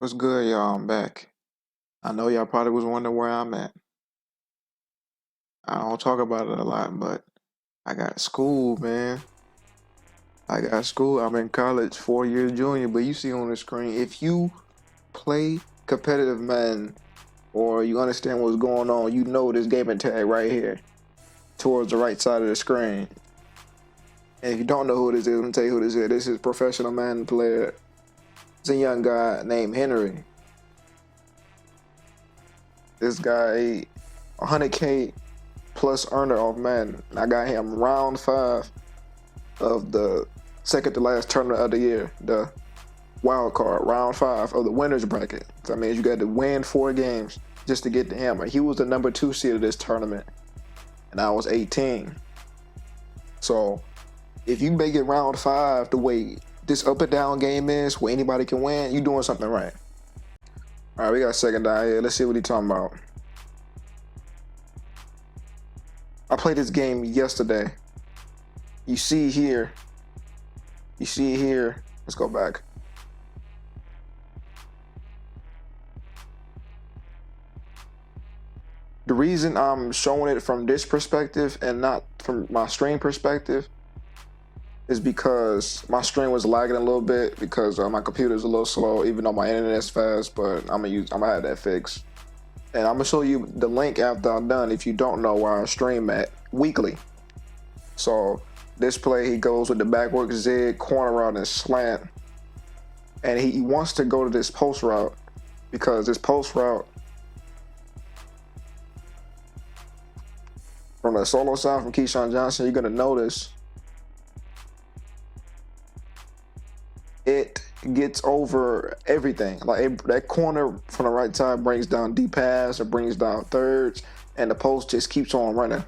What's good, y'all? I'm back. I know y'all probably was wondering where I'm at. I don't talk about it a lot, but I got school, man. I got school. I'm in college, 4 years junior. But you see on the screen, if you play competitive Madden or you understand what's going on, you know this gaming tag right here towards the right side of the screen. And if you don't know who this is, let me tell you who this is. This is professional Madden player. It's a young guy named Henry. This guy, 100K plus earner off Madden. I got him round 5 of the second to last tournament of the year, the WildCard, round 5 of the winners bracket. That means you got to win 4 games just to get to him. He was the number 2 seed of this tournament, and I was 18. So if you make it round 5 the way this up and down game is, where anybody can win, you doing something right. All right, we got a second guy here. Let's see what he's talking about. I played this game yesterday. You see here. Let's go back. The reason I'm showing it from this perspective and not from my stream perspective is because my stream was lagging a little bit because my computer's a little slow, even though my internet's fast. But I'm gonna have that fixed, and I'm gonna show you the link after I'm done. If you don't know where I stream at weekly, so this play he goes with the backward zig, corner route, and slant, and he wants to go to this post route because this post route from the solo side from Keyshawn Johnson, you're gonna notice it gets over everything. Like that corner from the right side brings down deep pass, it brings down thirds, and the post just keeps on running.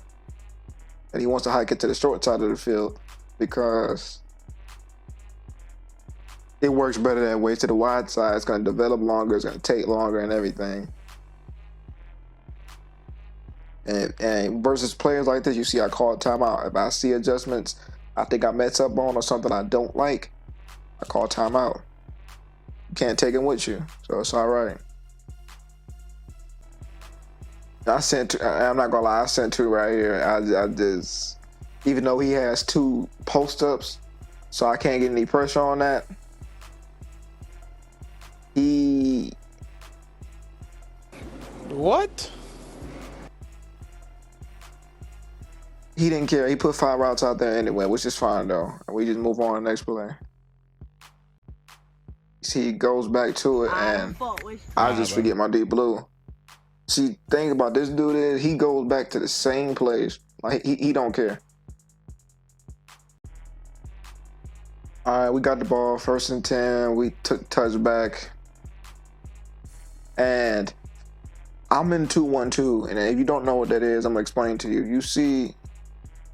And he wants to hike it to the short side of the field because it works better that way. To the wide side, it's going to develop longer, it's going to take longer and everything. And versus players like this, you see I call timeout. If I see adjustments I think I mess up on or something I don't like, I call timeout. You can't take it with you, so it's all right. I'm not gonna lie, I sent 2 right here. I just, even though he has 2 post-ups, so I can't get any pressure on that. What? He didn't care. He put 5 routes out there anyway, which is fine though. We just move on to the next play. See, he goes back to it, and I just forget my deep blue. See, thing about this dude is he goes back to the same place. Like he don't care. All right, we got the ball, 1st and 10. We took touchback, and I'm in 2-1-2. And if you don't know what that is, I'm gonna explain to you. You see,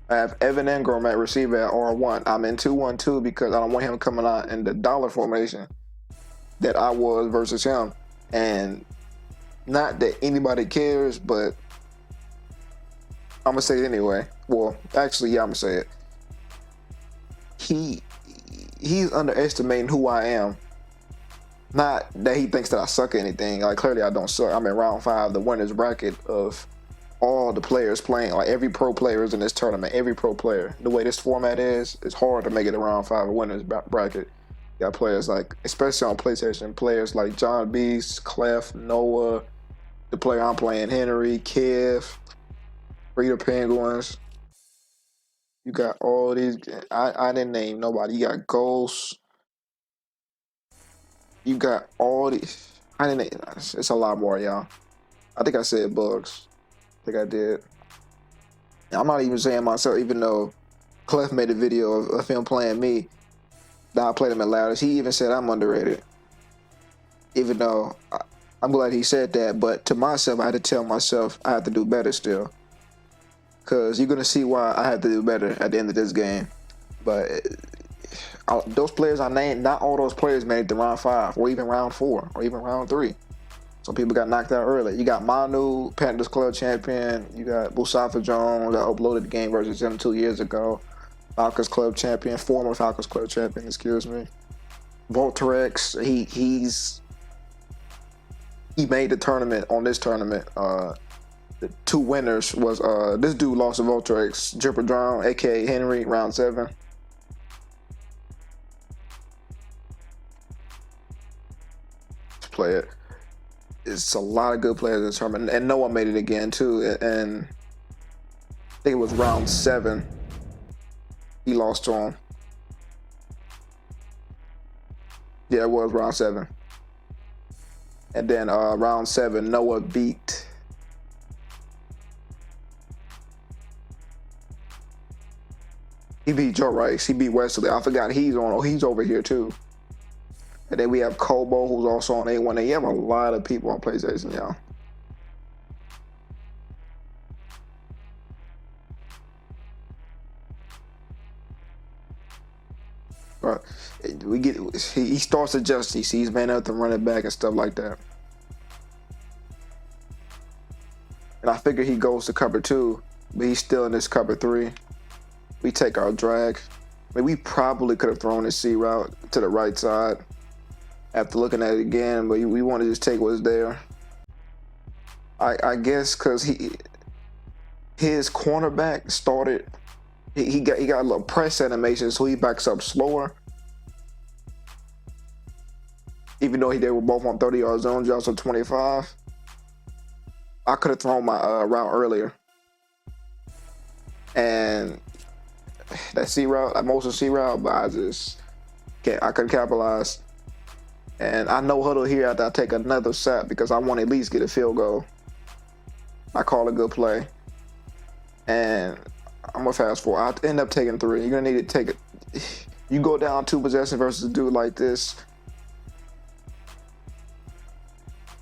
I have Evan Ingram at receiver at R1. I'm in 2-1-2 because I don't want him coming out in the dollar formation that I was versus him. And not that anybody cares, but I'm gonna say it anyway. Well, actually, yeah, I'm gonna say it. He's underestimating who I am. Not that he thinks that I suck at anything. Like, clearly I don't suck. I'm in round 5, the winners bracket of all the players playing. Like, every pro player is in this tournament. Every pro player. The way this format is, it's hard to make it to round 5 of winners bracket. You got players like, especially on PlayStation, players like John Beast, Clef, Noah, the player I'm playing, Henry, Kev, Rita Penguins. You got all these. I didn't name nobody. You got Ghost. You got all these. I didn't. It's a lot more, y'all. I think I said Bugs. I think I did. And I'm not even saying myself, even though Clef made a video of him playing me. That I played him at loudest. He even said I'm underrated. Even though I'm glad he said that, but to myself, I had to tell myself I had to do better still. Because you're going to see why I had to do better at the end of this game. But those players I named, not all those players made it to round 5 or even round 4 or even round 3. Some people got knocked out early. You got Manu, Panthers Club champion. You got Musafa Jones. I uploaded the game versus him 2 years ago. Falcons Club champion, former Falcons Club champion, excuse me. Volterex, he's he made the tournament on this tournament. The 2 winners was this dude lost to Voltrex, Drip or Drown, aka Henry, round 7. Let's play it. It's a lot of good players in this tournament, and Noah made it again too. And I think it was round 7. He lost to him. Yeah, it was round 7. And then round 7, Noah beat. He beat Joe Rice. He beat Wesley. I forgot he's over here too. And then we have Kobo, who's also on A1A. You have a lot of people on PlayStation, y'all. But he starts adjusting. He sees man up to run it back and stuff like that. And I figure he goes to cover 2, but he's still in this cover 3. We take our drag. I mean, we probably could have thrown this C route to the right side after looking at it again, but we want to just take what's there. I guess because his cornerback started, he got a little press animation, so he backs up slower. Even though they were both on 30-yard zones, also 25. I could have thrown my route earlier. And that C route, that motion C route, but I couldn't capitalize. And I know huddle here after I take another sack because I want to at least get a field goal. I call a good play. And I'm gonna fast forward. I end up taking 3. You're gonna need to take it. You go down 2 possessions versus a dude like this.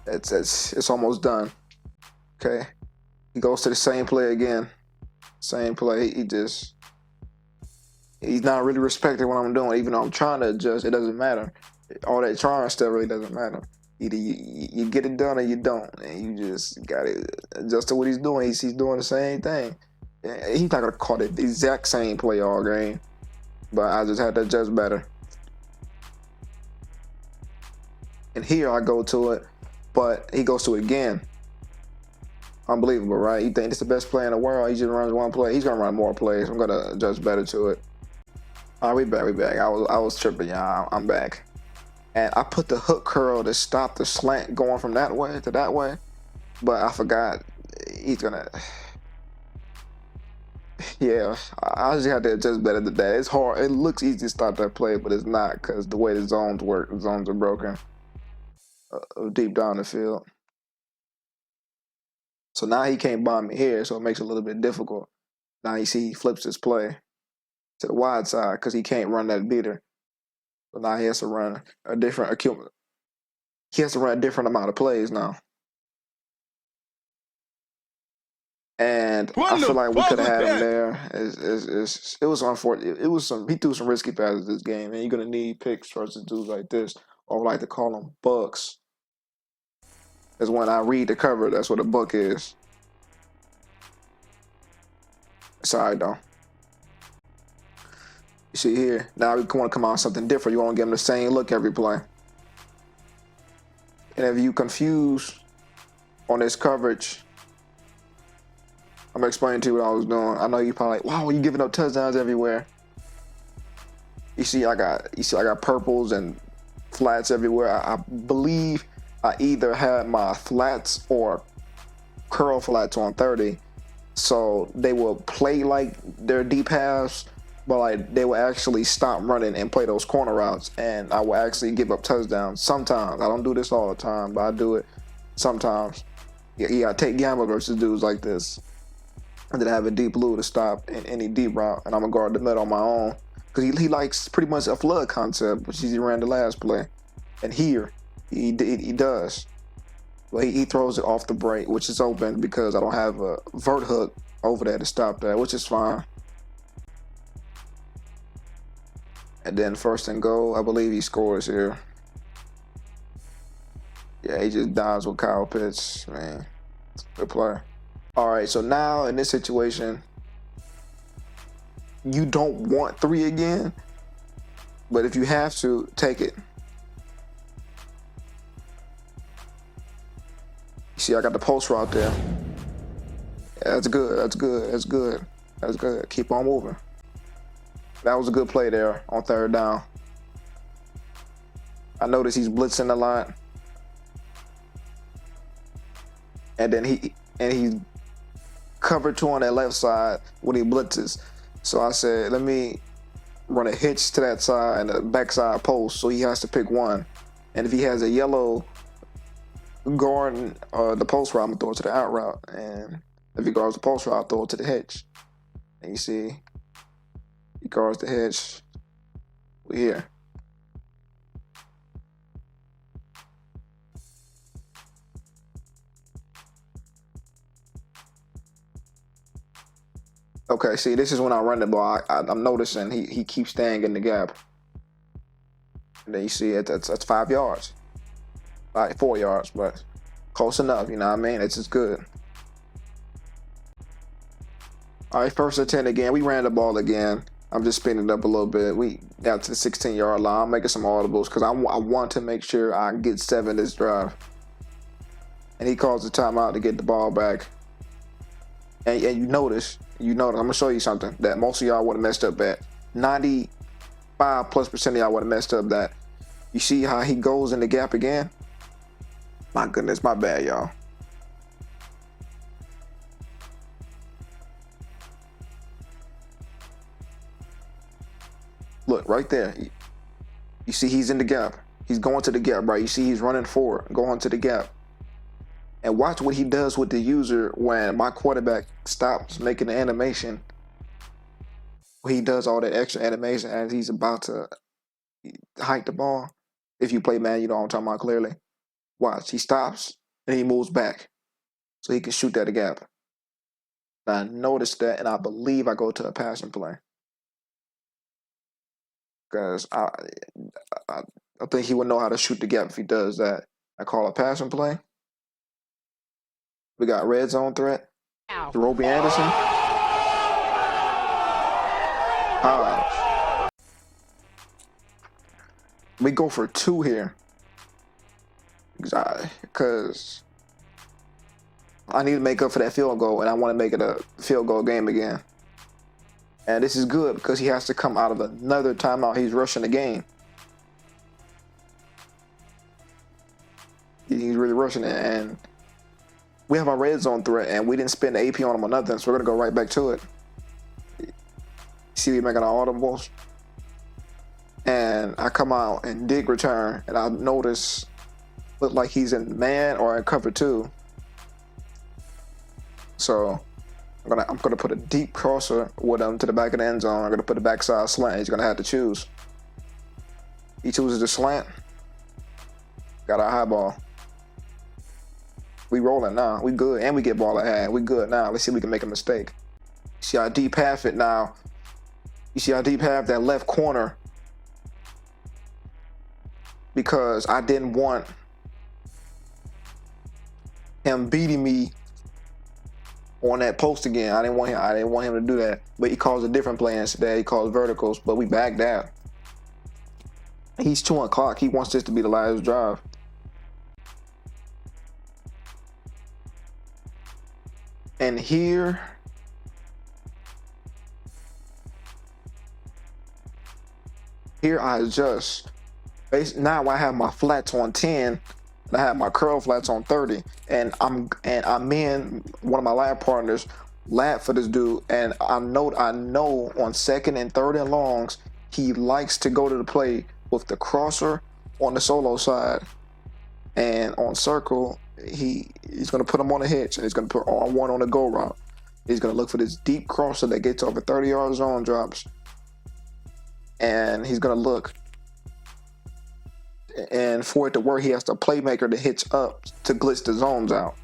It's almost done. Okay. He goes to the same play again. Same play. He's not really respecting what I'm doing, even though I'm trying to adjust. It doesn't matter. All that trying stuff really doesn't matter. Either you get it done or you don't, and you just got to adjust to what he's doing. He's doing the same thing. He's not gonna call it the exact same play all game, but I just had to adjust better. And here I go to it, but he goes to it again. Unbelievable, right? You think it's the best play in the world? He just runs 1 play. He's gonna run more plays. I'm gonna adjust better to it. All right, we back. I was tripping, y'all. I'm back. And I put the hook curl to stop the slant going from that way to that way, but I forgot he's gonna. Yeah, I just had to adjust better than that. It's hard. It looks easy to stop that play, but it's not because the way the zones work. The zones are broken deep down the field. So now he can't bomb me here, so it makes it a little bit difficult. Now you see he flips his play to the wide side because he can't run that beater. So now he has to run a different He has to run a different amount of plays now. And I feel like we could have had him there. It was unfortunate. He threw some risky passes this game, and you're gonna need picks versus dudes like this, or I like to call them bucks. Because when I read the cover, that's what a buck is. Sorry, though. You see here, now we want to come out with something different. You want to give them the same look every play. And if you confused on this coverage, I'm gonna explain to you what I was doing. I know you probably like, wow, you giving up touchdowns everywhere. You see, I got purples and flats everywhere. I believe I either had my flats or curl flats on 30, so they will play like they're deep halves, but like they will actually stop running and play those corner routes, and I will actually give up touchdowns sometimes. I don't do this all the time, but I do it sometimes. You gotta take gamble versus dudes like this, and then have a deep blue to stop in any deep route, and I'm gonna guard the middle on my own because he likes pretty much a flood concept, which he ran the last play, and here he does. Well, he throws it off the break, which is open because I don't have a vert hook over there to stop that, which is fine. And then 1st and goal, I believe he scores here. Yeah, he just dives with Kyle Pitts, man. Good play. All right, so now in this situation, you don't want 3 again, but if you have to, take it. See, I got the post route there. Yeah, that's good. That's good. That's good. That's good. Keep on moving. That was a good play there on third down. I noticed he's blitzing a lot. And then he covered 2 on that left side when he blitzes. So I said, let me run a hitch to that side and a backside post, so he has to pick one. And if he has a yellow guarding the post route, I'm gonna throw it to the out route. And if he guards the post route, I'll throw it to the hitch. And you see, he guards the hitch. We're here. Okay, see, this is when I run the ball. I'm noticing he keeps staying in the gap. And then you see it, that's 5 yards. 4 yards, but close enough, you know what I mean? It's just good. All right, 1st and 10 again. We ran the ball again. I'm just spinning it up a little bit. We got to the 16-yard line. I'm making some audibles because I want to make sure I get 7 this drive. And he calls the timeout to get the ball back. And you notice, I'm gonna show you something that most of y'all would have messed up at. 95+% of y'all would have messed up that. You see how he goes in the gap again? My goodness, my bad, y'all. Look, right there. You see he's in the gap. He's going to the gap, right? You see he's running forward, going to the gap. And watch what he does with the user when my quarterback stops making the animation. He does all that extra animation as he's about to hike the ball. If you play man, you know what I'm talking about clearly. Watch, he stops and he moves back so he can shoot that gap. And I noticed that, and I believe I go to a passing play. Because I think he would know how to shoot the gap if he does that. I call a passing play. We got red zone threat. Roby Anderson. We go for 2 here. Because I need to make up for that field goal, and I want to make it a field goal game again. And this is good because he has to come out of another timeout. He's rushing the game. He's really rushing it, and we have a red zone threat, and we didn't spend the AP on him or nothing, so we're gonna go right back to it. See, we making our audibles, and I come out and dig return, and I notice look like he's in man or in cover 2. So I'm gonna put a deep crosser with him to the back of the end zone. I'm gonna put a backside slant. He's gonna have to choose. He chooses the slant. Got our high ball. We rolling now. We good, and we get ball at hand. We good now. Let's see if we can make a mistake. See how deep half it now. You see how deep half that left corner, because I didn't want him beating me on that post again. I didn't want him to do that. But he calls a different play instead. He calls verticals, but we backed out. He's chewing clock. He wants this to be the last drive. And here I adjust. Now I have my flats on 10, and I have my curl flats on 30, and I'm in one of my lab partners lab for this dude, and I know on 2nd and 3rd and longs he likes to go to the play with the crosser on the solo side, and on circle he's going to put him on a hitch, and he's going to put on one on the go route. He's going to look for this deep crosser that gets over 30-yard zone drops, and he's going to look. And for it to work, he has to playmaker to hitch up to glitch the zones out.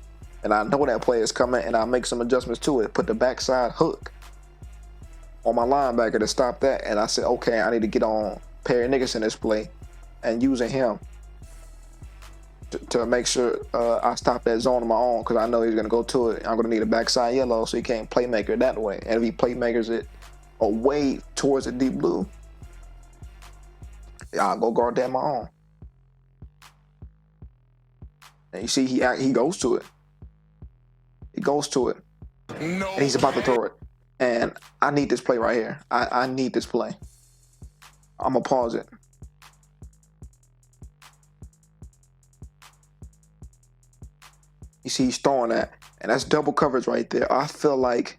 And I know that play is coming, and I make some adjustments to it. Put the backside hook on my linebacker to stop that. And I said, okay, I need to get on Perry Nickerson this play and using him to make sure I stop that zone on my own, because I know he's going to go to it. I'm going to need a backside yellow so he can't playmaker that way. And if he playmakers it away towards the deep blue, I'll go guard that my own. And you see he goes to it. He goes to it, and he's about to throw it. And I need this play right here. I need this play. I'm gonna pause it. You see, he's throwing that, and that's double coverage right there. I feel like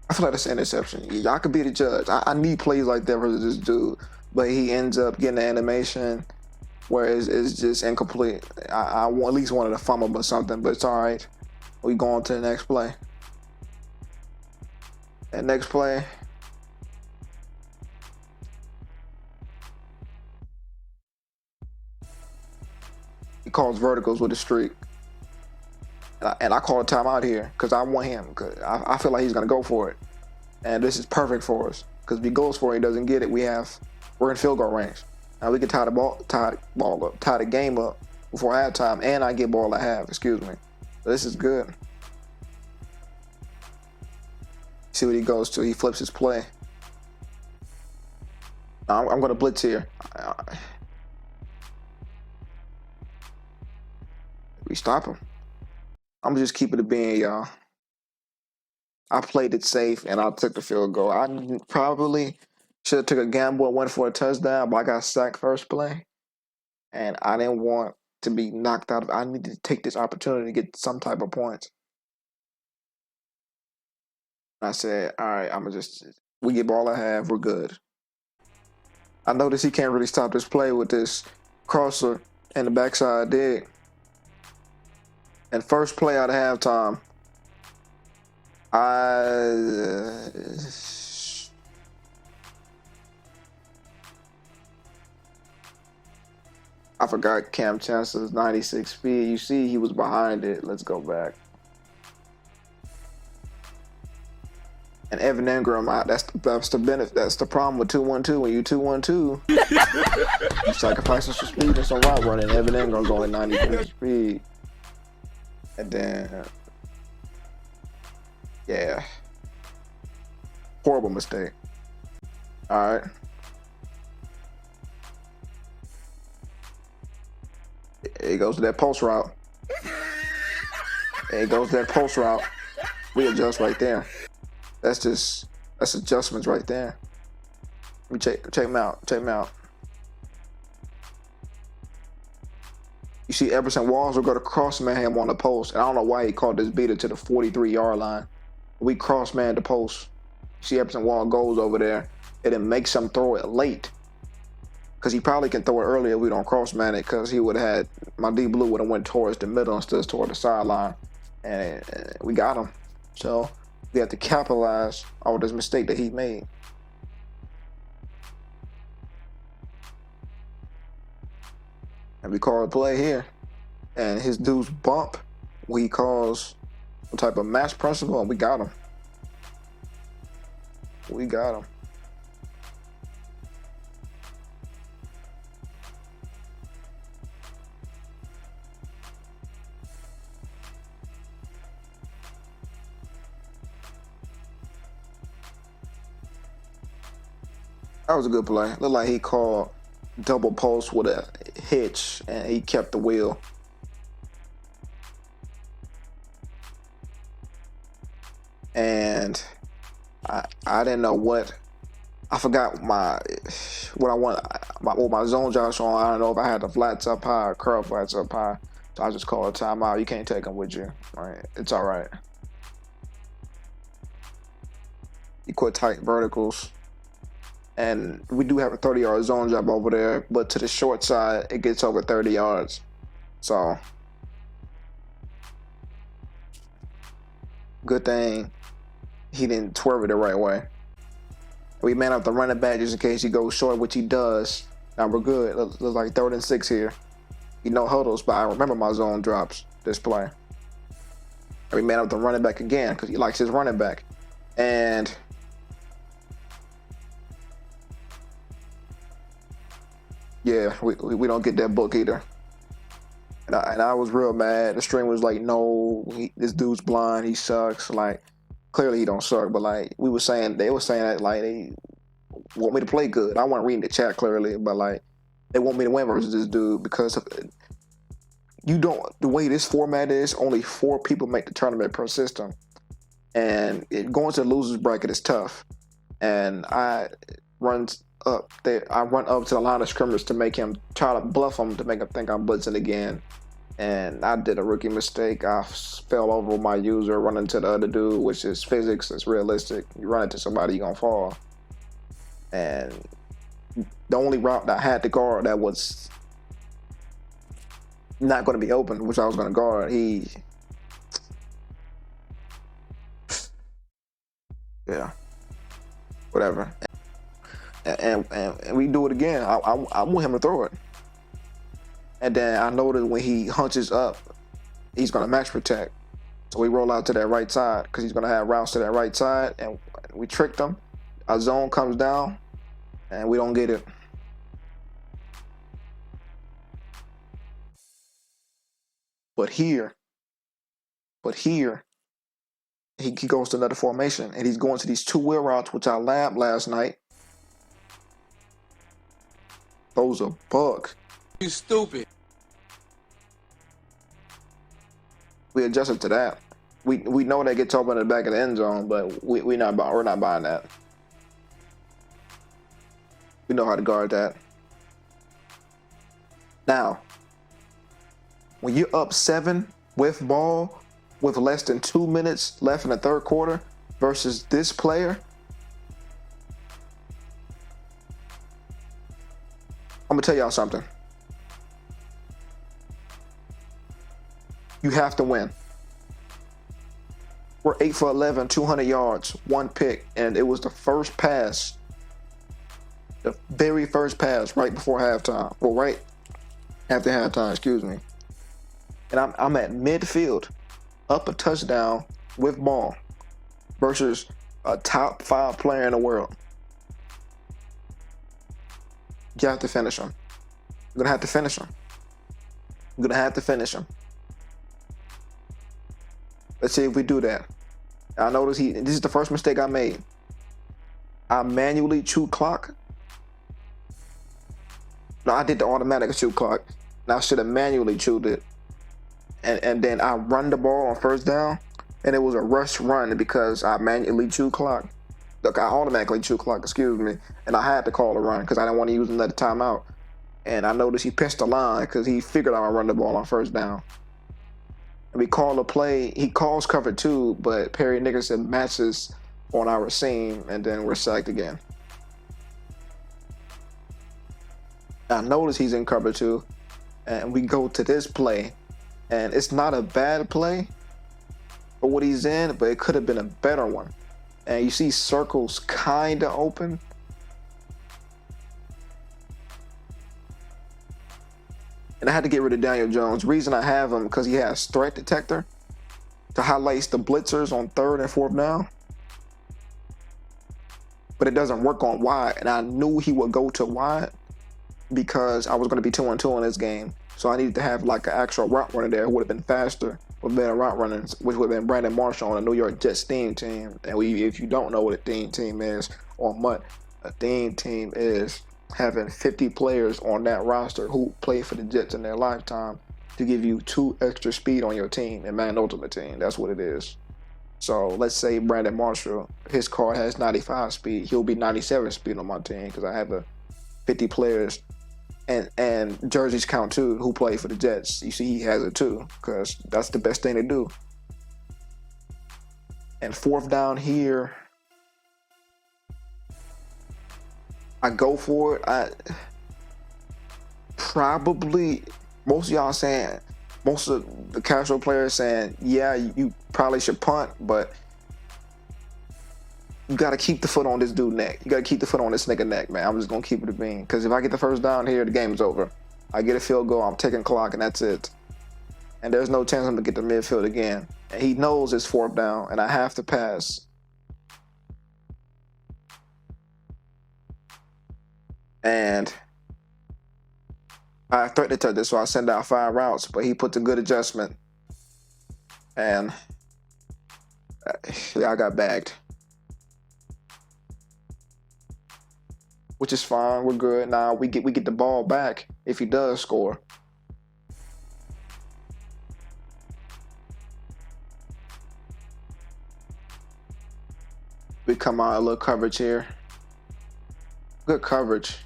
that's an interception. Y'all could be the judge. I need plays like that versus this dude, but he ends up getting the animation where it's just incomplete. I at least wanted a fumble or something, but it's all right. We go on to the next play. That next play, he calls verticals with a streak. And I call a timeout here because I want him. Cause I feel like he's gonna go for it, and this is perfect for us. Because if he goes for it, he doesn't get it. We're in field goal range. Now we can tie the game up before halftime, and I get ball at half. Excuse me. So this is good. See what he goes to. He flips his play. Now I'm gonna blitz here. We stop him. I'm just keeping it being, y'all. I played it safe and I took the field goal. I probably should have took a gamble and went for a touchdown, but I got sacked first play, and I didn't want to be knocked out. I needed to take this opportunity to get some type of points. I said, all right, we get ball I have, we're good. I noticed he can't really stop this play with this crosser and the backside dig. And first play out of halftime, I forgot Cam Chancellor's 96 speed. You see, he was behind it. Let's go back. And Evan Ingram, that's the benefit. That's the problem with 2-1-2. When you 2-1-2, you sacrificing some speed and some route running. Evan Ingram's only 93 speed. And then, yeah, horrible mistake. All right. It goes to that post route. It goes to that post route. We adjust right there. That's adjustments right there. Let me check him out. Check him out. You see Everson Walls will go to cross man him on the post. And I don't know why he called this beater to the 43-yard line. We cross man the post. You see Everson Wall goes over there. And it makes him throw it late. Because he probably can throw it earlier if we don't cross man it. Because he would have had, my D Blue would have went towards the middle instead of toward the sideline. And we got him. So we have to capitalize on this mistake that he made. And we call a play here. And his dude's bump, he calls some type of match principle, and we got him. We got him. That was a good play. Looked like he called double post with a hitch, and he kept the wheel. And I didn't know what. I forgot what I want. My zone josh on. I don't know if I had the flats up high or curl flats up high. So I just call a timeout. You can't take them with you. All right, it's all right. You quit tight verticals. And we do have a 30-yard zone job over there, but to the short side, it gets over 30 yards. So, good thing he didn't swerve it the right way. We man up the running back just in case he goes short, which he does. Now we're good. Looks like 3rd and 6 here. You know huddles, but I remember my zone drops this play. And we man up the running back again because he likes his running back. And yeah, we don't get that book either. And I was real mad. The stream was like, no, this dude's blind. He sucks. Like, clearly he don't suck. But like they were saying that like they want me to play good. I wasn't reading the chat clearly, but like they want me to win versus this dude because you don't, the way this format is, only 4 people make the tournament per system. And going to the losers bracket is tough. And I run up to the line of scrimmage to make him, try to bluff him to make him think I'm blitzing again. And I did a rookie mistake. I fell over my user, running to the other dude, which is physics. It's realistic. You run into somebody, you're gonna fall. And the only route that I had to guard that was not going to be open, which I was going to guard, yeah, whatever. And we do it again. I want him to throw it. And then I know that when he hunches up, he's going to max protect. So we roll out to that right side because he's going to have routes to that right side. And we tricked him. Our zone comes down, and we don't get it. But here, he goes to another formation, and he's going to these 2 wheel routes, which I labbed last night. Those are bugs. You stupid. We adjusted to that. We know that gets open in the back of the end zone, but we're not buying that. We know how to guard that. Now, when you're up 7 with ball, with less than 2 minutes left in the third quarter versus this player, I'm gonna tell y'all something. You have to win. We're 8 for 11, 200 yards, 1 pick, and it was the first pass, the very first pass right before halftime, or right after halftime, excuse me. And I'm at midfield, up a touchdown with ball versus a top 5 player in the world. You have to finish him. You're gonna have to finish him. You're gonna have to finish him. Let's see if we do that. I notice this is the first mistake I made. I manually chew clock. No, I did the automatic chew clock. And I should have manually chewed it. And then I run the ball on first down, and it was a rush run because I manually chew clock. Look, I automatically chew clock, excuse me, and I had to call a run because I didn't want to use another timeout. And I noticed he pitched the line because he figured I would run the ball on first down. And we call a play. He calls cover 2, but Perry Nickerson matches on our seam, and then we're sacked again. I notice he's in cover 2, and we go to this play, and it's not a bad play for what he's in, but it could have been a better one. And you see circles kind of open. And I had to get rid of Daniel Jones. Reason I have him because he has threat detector to highlight the blitzers on 3rd and 4th down. But it doesn't work on wide. And I knew he would go to wide because I was going to be 2-2 in this game. So I needed to have like an actual route runner there who would have been faster with better route runners, which would have been Brandon Marshall on the New York Jets theme team. And if you don't know what a theme team is or what a theme team is, having 50 players on that roster who play for the Jets in their lifetime to give you 2 extra speed on your team and man ultimate team. That's what it is. So let's say Brandon Marshall, his car has 95 speed. He'll be 97 speed on my team because I have 50 players and jerseys count too who play for the Jets. You see he has it too because that's the best thing to do. And 4th down here, I go for it. I probably, most of y'all saying, most of the casual players saying, yeah, you probably should punt, but you got to keep the foot on this dude's neck. You got to keep the foot on this nigga neck, man. I'm just going to keep it a bean. Because if I get the first down here, the game's over. I get a field goal, I'm taking clock, and that's it. And there's no chance I'm going to get the midfield again. And he knows it's 4th down, and I have to pass. And I threatened to this, so I send out 5 routes, but he puts a good adjustment. And yeah, I got bagged. Which is fine, we're good. Now we get the ball back if he does score. come out a little coverage here. Good coverage.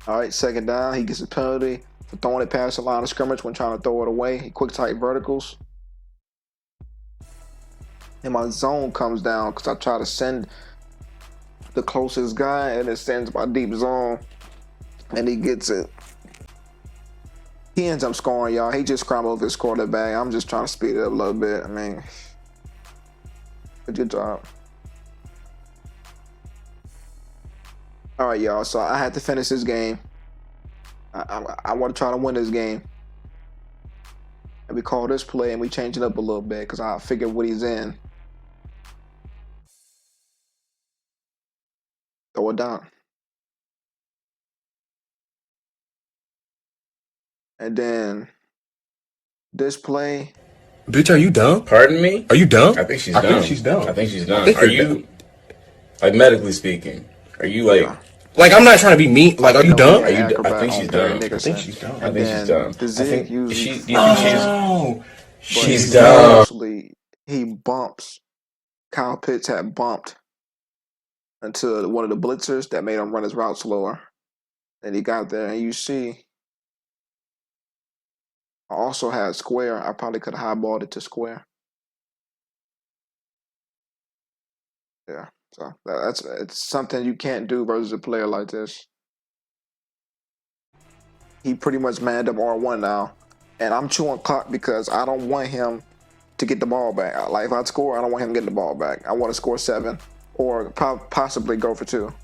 All right, second down. He gets a penalty for throwing it past the line of scrimmage when trying to throw it away. He quick tight verticals. And my zone comes down because I try to send the closest guy, and it sends my deep zone, and he gets it. He ends up scoring, y'all. He just scrambled over his quarterback. I'm just trying to speed it up a little bit. I mean, good job. All right, y'all. So I had to finish this game. I want to try to win this game. And we call this play, and we change it up a little bit because I figured what he's in. Throw it down. And then this play. Bitch, are you dumb? Pardon me? Are you dumb? I think she's dumb. I think she's dumb. Think are you, like, medically speaking, are you, like... Yeah. Like, I'm not trying to be mean. Like, are you dumb? I think she's dumb. I think she's dumb. And then the zig usually... She's dumb. Actually, he bumps. Kyle Pitts had bumped into one of the blitzers that made him run his route slower. And he got there, and you see... I also had square. I probably could have highballed it to square. Yeah, so it's something you can't do versus a player like this. He pretty much manned up R1 now, and I'm chewing clock because I don't want him to get the ball back. Like, if I score, I don't want him getting the ball back. I want to score 7 or possibly go for 2. And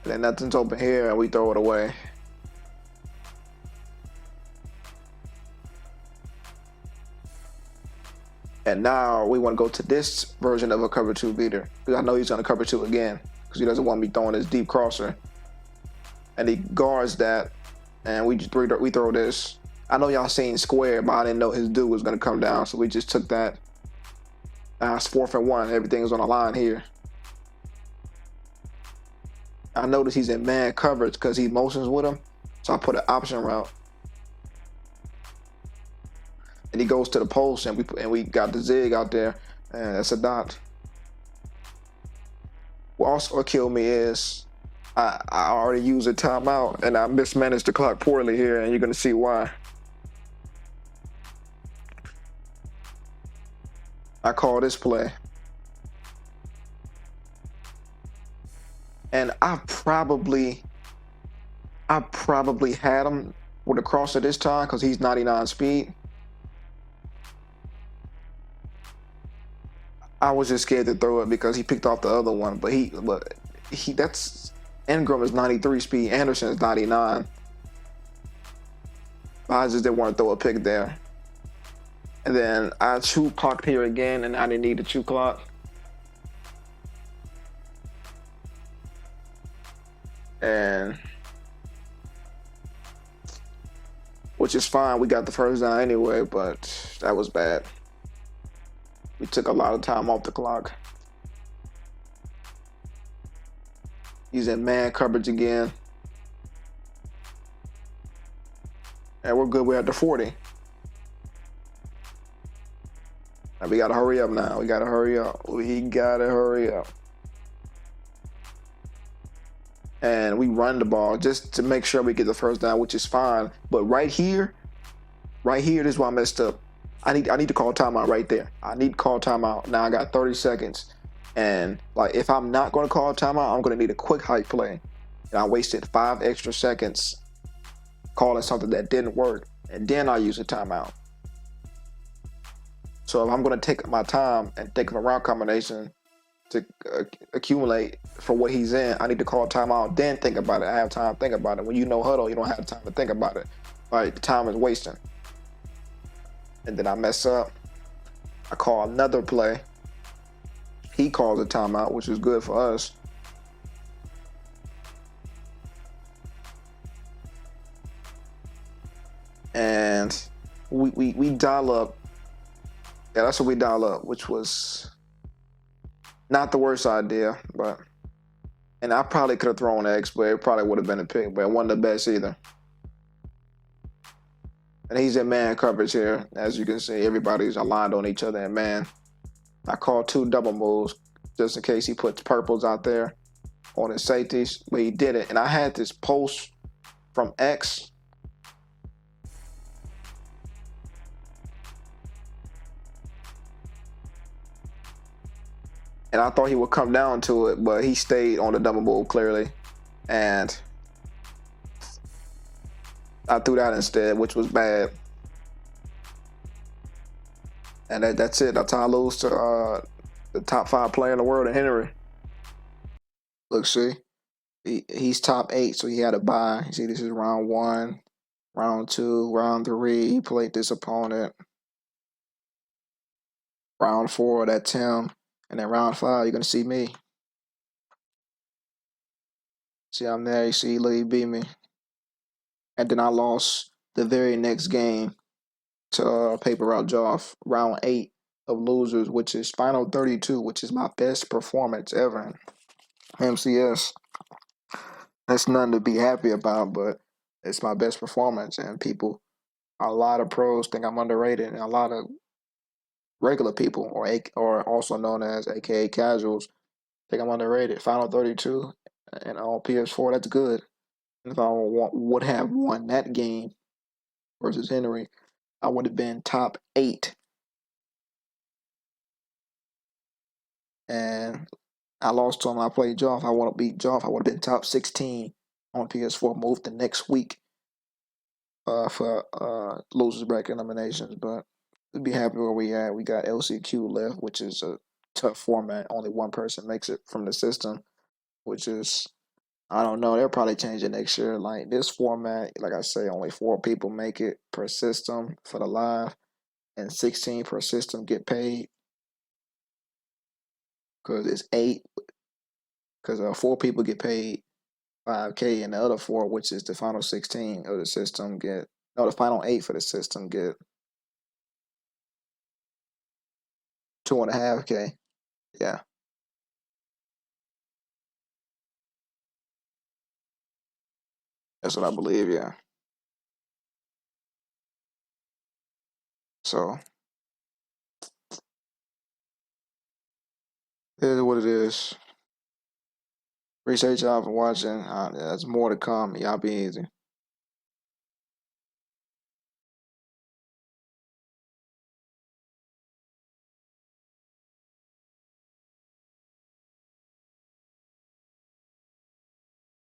then nothing's open here, and we throw it away. And now we want to go to this version of a cover 2 beater. Because I know he's going to cover 2 again. Because he doesn't want me throwing his deep crosser. And he guards that. And we throw this. I know y'all seen square, but I didn't know his dude was going to come down. So we just took that. Now it's 4th and 1. Everything's on the line here. I noticed he's in man coverage because he motions with him. So I put an option route. And he goes to the post, and we got the zig out there, and that's a dot. What also killed me is I already used a timeout, and I mismanaged the clock poorly here, and you're gonna see why. I call this play, and I probably had him with a crosser this time because he's 99 speed. I was just scared to throw it because he picked off the other one, but that's Ingram is 93 speed, Anderson is 99. I just didn't want to throw a pick there. And then I chew clocked here again, and I didn't need to chew clock. And which is fine, we got the first down anyway, but that was bad. We took a lot of time off the clock. He's in man coverage again. And we're good. We're at the 40. And we got to hurry up now. We got to hurry up. We got to hurry up. And we run the ball just to make sure we get the first down, which is fine. But right here, this is why I messed up. I need to call timeout right there. I need to call timeout. Now I got 30 seconds. And like, if I'm not going to call timeout, I'm going to need a quick hike play. And I wasted 5 extra seconds calling something that didn't work. And then I use a timeout. So if I'm going to take my time and think of a route combination to accumulate for what he's in, I need to call timeout, then think about it. I have time to think about it. When you know huddle, you don't have time to think about it. Like, the time is wasting. And then I mess up. I call another play. He calls a timeout, which is good for us. And we dial up. Yeah, that's what we dial up, which was not the worst idea, but and I probably could have thrown X, but it probably would have been a pick, but it wasn't the best either. And he's in man coverage here. As you can see, everybody's aligned on each other in man. I called 2 double moves just in case he puts purples out there on his safeties, but he didn't. And I had this post from X. And I thought he would come down to it, but he stayed on the double move clearly. And I threw that instead, which was bad. And that's it. That's how I lose to the top 5 player in the world in Henry. Look, see, he's top 8, so he had a bye. You see, this is round 1, round 2, round 3. He played this opponent. Round 4, that's him. And then round 5, you're gonna see me. See, I'm there. You see, look, he beat me. And then I lost the very next game to Paper Route Joff, round 8 of losers, which is final 32, which is my best performance ever in MCS. That's nothing to be happy about, but it's my best performance. And a lot of pros think I'm underrated, and a lot of regular people, or also known as AKA casuals, think I'm underrated. Final 32 and on PS4, that's good. And if I would have won that game versus Henry, I would have been top 8. And I lost to him. I played Joff. I want to beat Joff. I would have been top 16 on PS4. Moved the next week for losers bracket eliminations. But we'd be happy where we at. We got LCQ left, which is a tough format. Only one person makes it from the system, which is, I don't know. They'll probably change it next year. Like this format, like I say, only 4 people make it per system for the live, and 16 per system get paid. Because it's 8. Because 4 people get paid $5K, and the other 4, which is the final 16 of the system, the final 8 for the system get $2.5K. Yeah, that's what I believe. Yeah. So it is what it is. Appreciate y'all for watching. There's more to come. Y'all be easy.